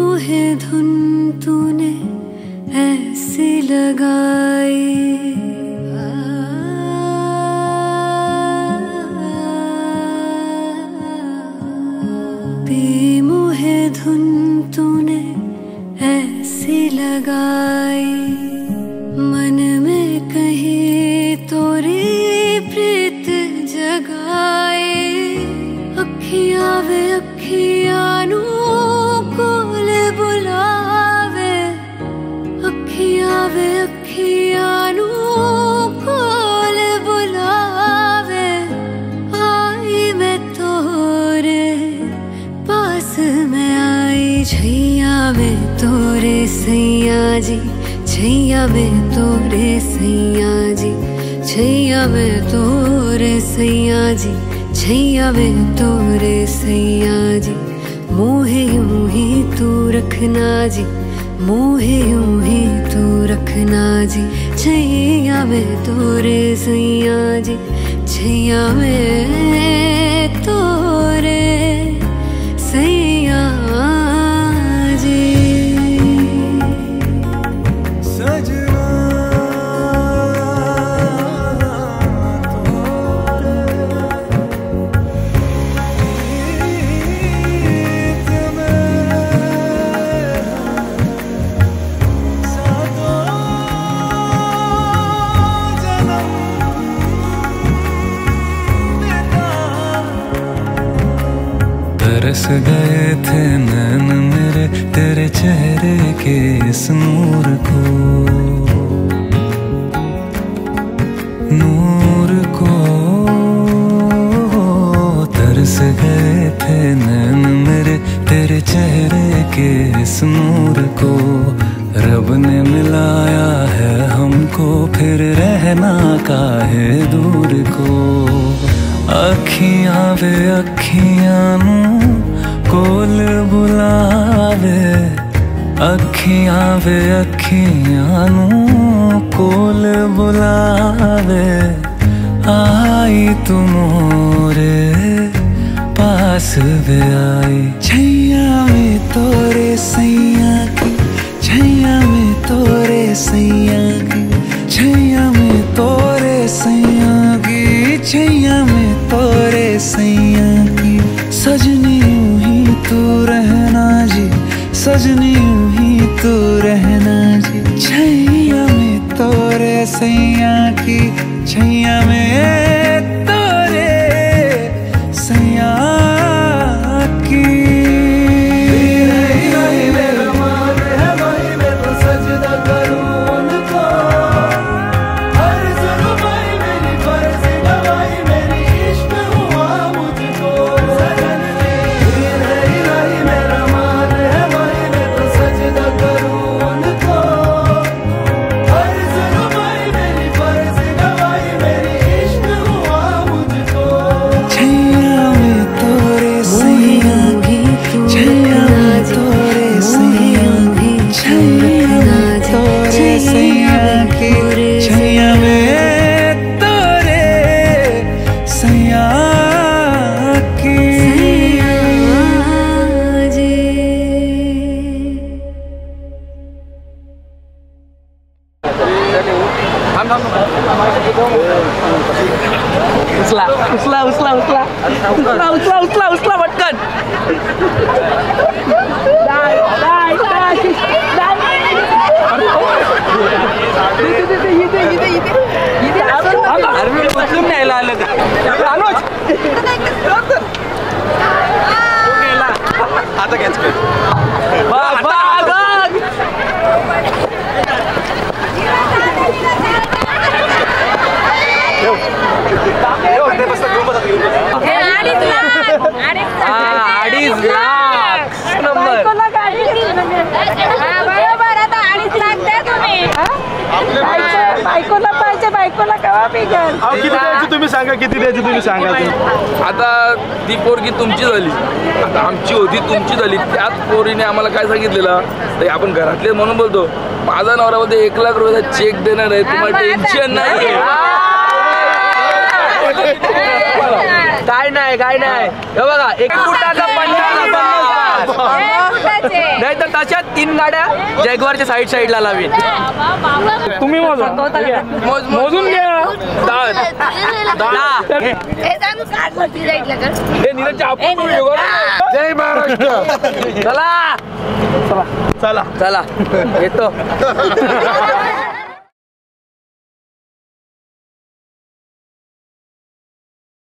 बेमुहे धुन तूने ऐसी लगाई, बेमुहे धुन तूने ऐसी लगाई, मन में कहीं तोरी प्रीत जगाए। अखियां वे अखियां नू कोल बुलावे, अखियां वे अखियां नू कोल बुलावे। आई मैं तोरे पास में आई, छैया में तोरे सैया जी, छैया में तोरे सैया जी, छैया में तोरे सैया जी, छैया में तोरे सैया जी। मोहे यूं ही तू रखना जी, मोहे यूं ही तू रखना जी। छैया में तोरे सैया जी, छैया में तोरे सैया जी। तरस गए थे नैन मेरे तेरे चेहरे के इस नूर को, नूर को। तरस गए थे नैन मेरे तेरे चेहरे के इस नूर को। रब ने मिलाया है हमको, फिर रहना काहे दूर को। अखियां वे अखियां नू कोल बुलावे, अखियां वे अखियां नू कोल बुलावे। आई तू मोरे पास वे आई, छैया में तोरे सैया की, छैया में तोरे सैया की, छैया में तोरे सैया की, छैया में तोरे सैया की। सजनी यूं ही तू रहना जी, सजनी यूं ही तू रहना जी। छैया में तोरे सैया की, छैया में तोरे सैया की। उचला उचला उचला उचला उचला उचला उचला उचला पटकन. डाय डाय डाय अरे मी उचलून न्यायला आलं का अनुज गेला आता कॅच कर. बघ बघ बघ अडीच लाख नंबर बरोबर. आता 2.5 लाख द्या तुम्ही. बायकोला पाहिजे, बायकोला केव्हा पिकल. किती द्यायची तुम्ही सांगा, किती द्यायची तुम्ही सांगा. आता ती पोरगी तुमची झाली, आता आमची होती तुमची झाली. त्याच पोरीने आम्हाला काय सांगितलेलं तर आपण घरातले म्हणून बोलतो माझा नवऱ्यामध्ये 1 लाख रुपयाचा चेक देणार आहे, तुम्हाला टेन्शन नाही. काय नाही काय नाही हे बघा 1 फुटाचा 50 नाही तर तशा 3 गाड्या जॅग्वारच्या साईडला लावीन. तुम्ही मोजा मोजून घ्या. 10. जय महाराष्ट्र. चला चला चला येतो.